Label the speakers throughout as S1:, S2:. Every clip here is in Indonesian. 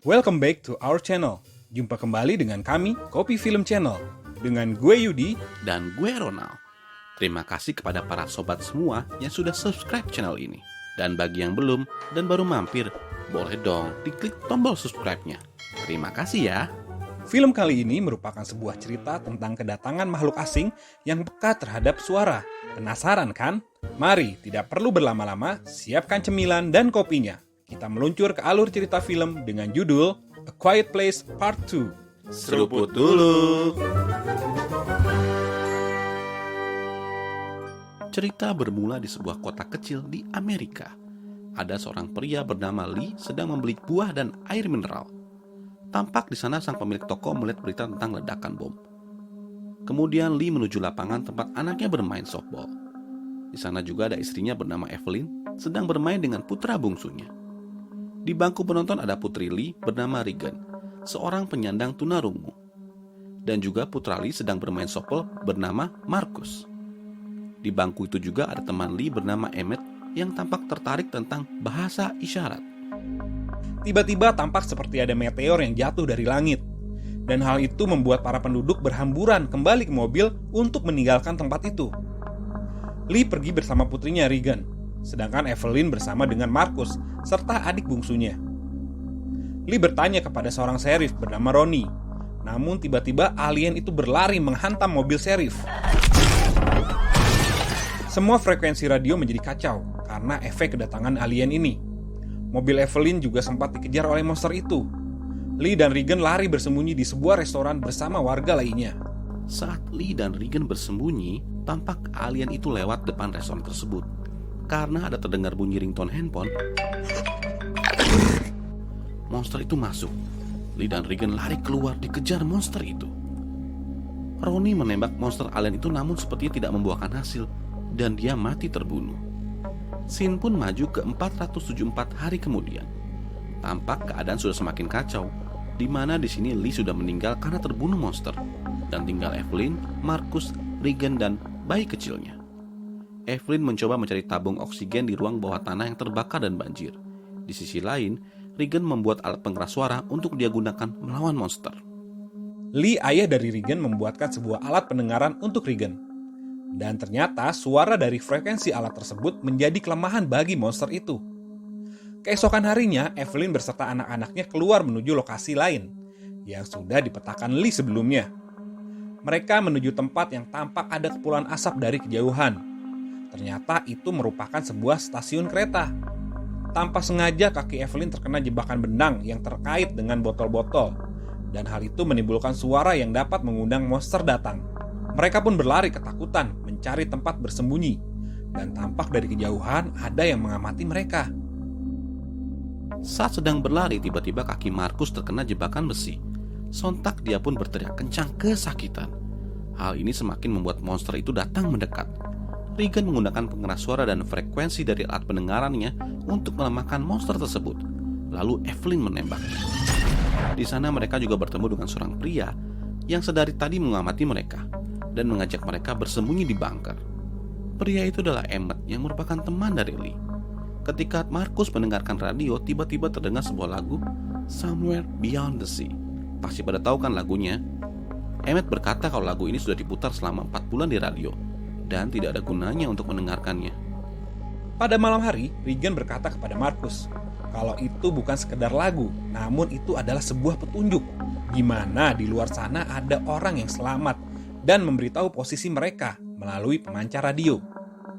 S1: Welcome back to our channel. Jumpa kembali dengan kami, Kopi Film Channel. Dengan gue Yudi
S2: dan gue Ronald. Terima kasih kepada para sobat semua yang sudah subscribe channel ini. Dan bagi yang belum dan baru mampir, boleh dong diklik tombol subscribe-nya. Terima kasih ya.
S1: Film kali ini merupakan sebuah cerita tentang kedatangan makhluk asing yang peka terhadap suara. Penasaran kan? Mari, tidak perlu berlama-lama, siapkan cemilan dan kopinya. Kita meluncur ke alur cerita film dengan judul A Quiet Place Part 2.
S2: Seruput dulu. Cerita bermula di sebuah kota kecil di Amerika. Ada seorang pria bernama Lee sedang membeli buah dan air mineral. Tampak di sana sang pemilik toko melihat berita tentang ledakan bom. Kemudian Lee menuju lapangan tempat anaknya bermain softball. Di sana juga ada istrinya bernama Evelyn sedang bermain dengan putra bungsunya. Di bangku penonton ada putri Lee bernama Regan, seorang penyandang tunarungu. Dan juga putra Lee sedang bermain softball bernama Marcus. Di bangku itu juga ada teman Lee bernama Emmett yang tampak tertarik tentang bahasa isyarat.
S1: Tiba-tiba tampak seperti ada meteor yang jatuh dari langit. Dan hal itu membuat para penduduk berhamburan kembali ke mobil untuk meninggalkan tempat itu. Lee pergi bersama putrinya Regan, sedangkan Evelyn bersama dengan Marcus serta adik bungsunya. Lee bertanya kepada seorang sheriff bernama Ronnie, namun tiba-tiba alien itu berlari menghantam mobil sheriff. Semua frekuensi radio menjadi kacau karena efek kedatangan alien ini. Mobil Evelyn juga sempat dikejar oleh monster itu. Lee dan Regan lari bersembunyi di sebuah restoran bersama warga lainnya.
S2: Saat Lee dan Regan bersembunyi, tampak alien itu lewat depan restoran tersebut. Karena ada terdengar bunyi ringtone handphone, monster itu masuk. Lee dan Regan lari keluar dikejar monster itu. Ronnie menembak monster alien itu namun sepertinya tidak membuahkan hasil dan dia mati terbunuh. Scene pun maju ke 474 hari kemudian. Tampak keadaan sudah semakin kacau, di mana di sini Lee sudah meninggal karena terbunuh monster dan tinggal Evelyn, Marcus, Regan dan bayi kecilnya. Evelyn mencoba mencari tabung oksigen di ruang bawah tanah yang terbakar dan banjir. Di sisi lain, Regan membuat alat pengeras suara untuk dia gunakan melawan monster.
S1: Lee, ayah dari Regan, membuatkan sebuah alat pendengaran untuk Regan. Dan ternyata suara dari frekuensi alat tersebut menjadi kelemahan bagi monster itu. Keesokan harinya, Evelyn beserta anak-anaknya keluar menuju lokasi lain yang sudah dipetakan Lee sebelumnya. Mereka menuju tempat yang tampak ada kepulan asap dari kejauhan. Ternyata itu merupakan sebuah stasiun kereta. Tanpa sengaja kaki Evelyn terkena jebakan benang yang terkait dengan botol-botol. Dan hal itu menimbulkan suara yang dapat mengundang monster datang. Mereka pun berlari ketakutan mencari tempat bersembunyi. Dan tampak dari kejauhan ada yang mengamati mereka.
S2: Saat sedang berlari, tiba-tiba kaki Marcus terkena jebakan besi. Sontak dia pun berteriak kencang kesakitan. Hal ini semakin membuat monster itu datang mendekat. Regan menggunakan pengeras suara dan frekuensi dari alat pendengarannya untuk melemahkan monster tersebut. Lalu Evelyn menembak. Di sana mereka juga bertemu dengan seorang pria yang sedari tadi mengamati mereka dan mengajak mereka bersembunyi di bunker. Pria itu adalah Emmett yang merupakan teman dari Lee. Ketika Marcus mendengarkan radio, tiba-tiba terdengar sebuah lagu Somewhere Beyond the Sea. Pasti pada tahu kan lagunya? Emmett berkata kalau lagu ini sudah diputar selama 4 bulan di radio dan tidak ada gunanya untuk mendengarkannya.
S1: Pada malam hari, Regan berkata kepada Marcus kalau itu bukan sekedar lagu, namun itu adalah sebuah petunjuk di mana di luar sana ada orang yang selamat dan memberitahu posisi mereka melalui pemancar radio.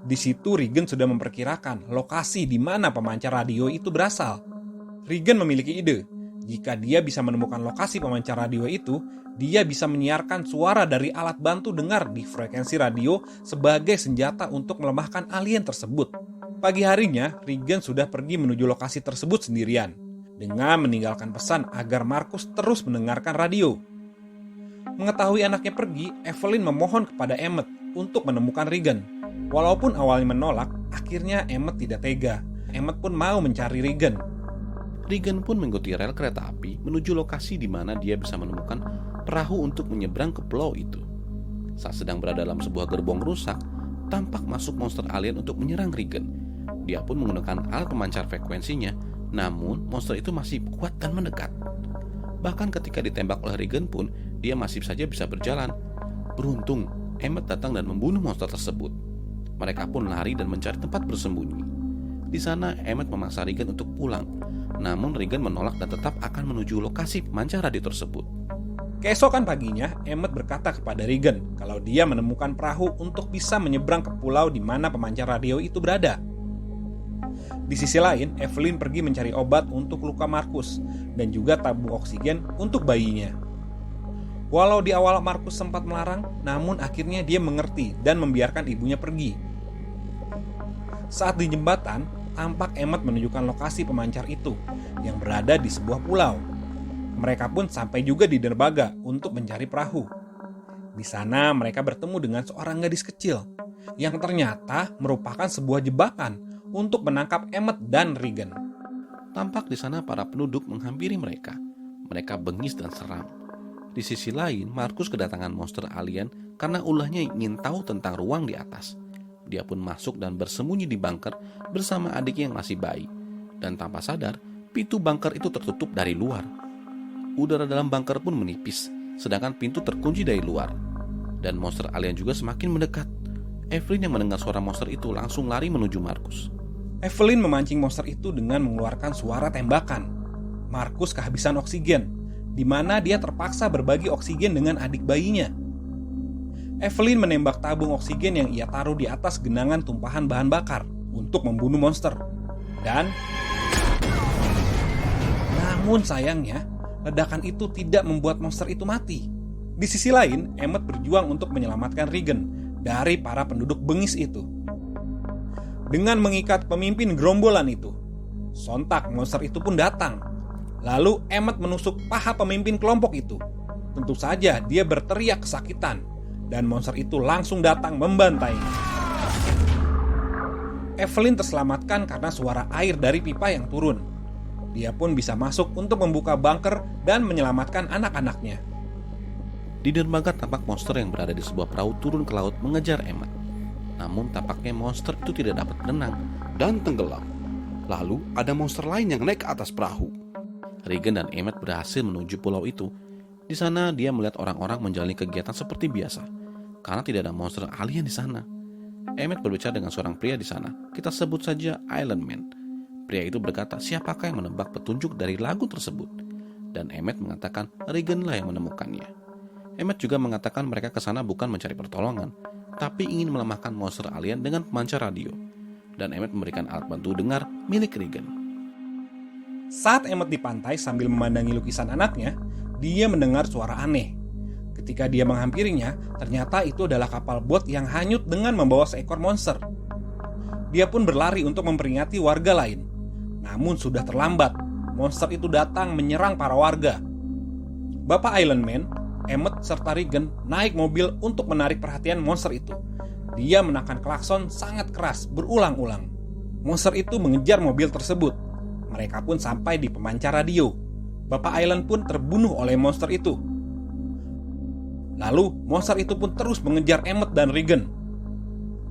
S1: Di situ Regan sudah memperkirakan lokasi di mana pemancar radio itu berasal. Regan memiliki ide. Jika dia bisa menemukan lokasi pemancar radio itu, dia bisa menyiarkan suara dari alat bantu dengar di frekuensi radio sebagai senjata untuk melemahkan alien tersebut. Pagi harinya, Regan sudah pergi menuju lokasi tersebut sendirian, dengan meninggalkan pesan agar Marcus terus mendengarkan radio. Mengetahui anaknya pergi, Evelyn memohon kepada Emmett untuk menemukan Regan. Walaupun awalnya menolak, akhirnya Emmett tidak tega. Emmett pun mau mencari Regan.
S2: Regan pun mengikuti rel kereta api menuju lokasi di mana dia bisa menemukan perahu untuk menyeberang ke pulau itu. Saat sedang berada dalam sebuah gerbong rusak, tampak masuk monster alien untuk menyerang Regan. Dia pun menggunakan alat pemancar frekuensinya, namun monster itu masih kuat dan mendekat. Bahkan ketika ditembak oleh Regan pun, dia masih saja bisa berjalan. Beruntung, Emmett datang dan membunuh monster tersebut. Mereka pun lari dan mencari tempat bersembunyi. Di sana, Emmett memaksa Regan untuk pulang. Namun Regan menolak dan tetap akan menuju lokasi pemancar radio tersebut.
S1: Keesokan paginya, Emmett berkata kepada Regan kalau dia menemukan perahu untuk bisa menyeberang ke pulau di mana pemancar radio itu berada. Di sisi lain, Evelyn pergi mencari obat untuk luka Markus dan juga tabung oksigen untuk bayinya. Walau di awal Markus sempat melarang, namun akhirnya dia mengerti dan membiarkan ibunya pergi. Saat di jembatan, tampak Emmett menunjukkan lokasi pemancar itu yang berada di sebuah pulau. Mereka pun sampai juga di dermaga untuk mencari perahu. Di sana mereka bertemu dengan seorang gadis kecil yang ternyata merupakan sebuah jebakan untuk menangkap Emmett dan Regan.
S2: Tampak di sana para penduduk menghampiri mereka. Mereka bengis dan seram. Di sisi lain, Markus kedatangan monster alien karena ulahnya ingin tahu tentang ruang di atas. Dia pun masuk dan bersembunyi di bunker bersama adiknya yang masih bayi. Dan tanpa sadar, pintu bunker itu tertutup dari luar. Udara dalam bunker pun menipis, sedangkan pintu terkunci dari luar. Dan monster alien juga semakin mendekat. Evelyn yang mendengar suara monster itu langsung lari menuju Markus.
S1: Evelyn memancing monster itu dengan mengeluarkan suara tembakan. Markus kehabisan oksigen, di mana dia terpaksa berbagi oksigen dengan adik bayinya. Evelyn menembak tabung oksigen yang ia taruh di atas genangan tumpahan bahan bakar untuk membunuh monster. Namun sayangnya, ledakan itu tidak membuat monster itu mati. Di sisi lain, Emmett berjuang untuk menyelamatkan Regan dari para penduduk bengis itu. Dengan mengikat pemimpin gerombolan itu, sontak monster itu pun datang. Lalu Emmett menusuk paha pemimpin kelompok itu. Tentu saja dia berteriak kesakitan, dan monster itu langsung datang membantainya. Evelyn terselamatkan karena suara air dari pipa yang turun. Dia pun bisa masuk untuk membuka bunker dan menyelamatkan anak-anaknya.
S2: Di dermaga tampak monster yang berada di sebuah perahu turun ke laut mengejar Emmett. Namun tampaknya monster itu tidak dapat berenang dan tenggelam. Lalu ada monster lain yang naik ke atas perahu. Regan dan Emmett berhasil menuju pulau itu. Di sana dia melihat orang-orang menjalani kegiatan seperti biasa, karena tidak ada monster alien di sana. Emmett berbicara dengan seorang pria di sana. Kita sebut saja Island Man. Pria itu berkata, siapakah yang menebak petunjuk dari lagu tersebut? Dan Emmett mengatakan Regan lah yang menemukannya. Emmett juga mengatakan mereka ke sana bukan mencari pertolongan, tapi ingin melemahkan monster alien dengan pemancar radio. Dan Emmett memberikan alat bantu dengar milik Regan.
S1: Saat Emmett di pantai sambil memandangi lukisan anaknya, dia mendengar suara aneh. Ketika dia menghampirinya, ternyata itu adalah kapal bot yang hanyut dengan membawa seekor monster. Dia pun berlari untuk memperingati warga lain. Namun sudah terlambat, monster itu datang menyerang para warga. Bapak Island Man, Emmett serta Regan naik mobil untuk menarik perhatian monster itu. Dia menekan klakson sangat keras berulang-ulang. Monster itu mengejar mobil tersebut. Mereka pun sampai di pemancar radio. Bapak Island pun terbunuh oleh monster itu. Lalu monster itu pun terus mengejar Emmett dan Regan.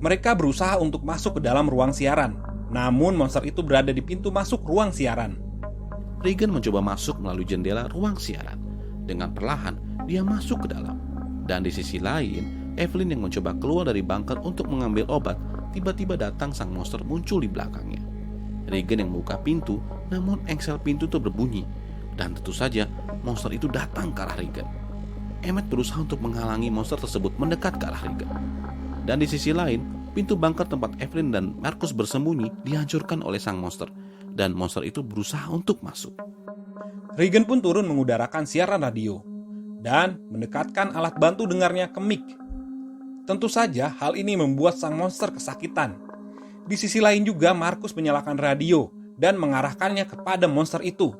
S1: Mereka berusaha untuk masuk ke dalam ruang siaran. Namun monster itu berada di pintu masuk ruang siaran.
S2: Regan mencoba masuk melalui jendela ruang siaran. Dengan perlahan, dia masuk ke dalam. Dan di sisi lain, Evelyn yang mencoba keluar dari bunker untuk mengambil obat, tiba-tiba datang sang monster muncul di belakangnya. Regan yang membuka pintu, namun engsel pintu itu berbunyi. Dan tentu saja, monster itu datang ke arah Regan. Emmett berusaha untuk menghalangi monster tersebut mendekat ke arah Regan. Dan di sisi lain, pintu bunker tempat Evelyn dan Markus bersembunyi dihancurkan oleh sang monster. Dan monster itu berusaha untuk masuk.
S1: Regan pun turun mengudarakan siaran radio dan mendekatkan alat bantu dengarnya ke mic. Tentu saja hal ini membuat sang monster kesakitan. Di sisi lain juga Markus menyalakan radio dan mengarahkannya kepada monster itu.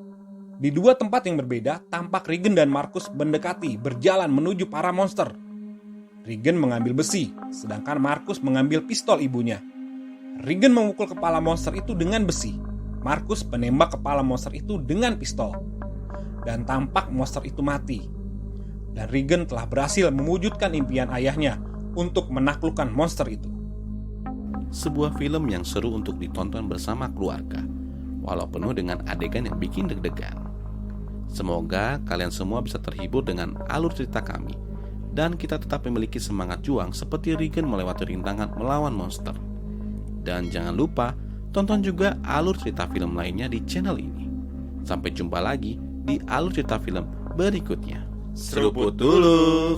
S1: Di dua tempat yang berbeda, tampak Regan dan Markus mendekati berjalan menuju para monster. Regan mengambil besi, sedangkan Markus mengambil pistol ibunya. Regan memukul kepala monster itu dengan besi. Markus menembak kepala monster itu dengan pistol. Dan tampak monster itu mati. Dan Regan telah berhasil mewujudkan impian ayahnya untuk menaklukkan monster itu.
S2: Sebuah film yang seru untuk ditonton bersama keluarga, walau penuh dengan adegan yang bikin deg-degan. Semoga kalian semua bisa terhibur dengan alur cerita kami, dan kita tetap memiliki semangat juang seperti Regan melewati rintangan melawan monster. Dan jangan lupa, tonton juga alur cerita film lainnya di channel ini. Sampai jumpa lagi di alur cerita film berikutnya. Seruput dulu.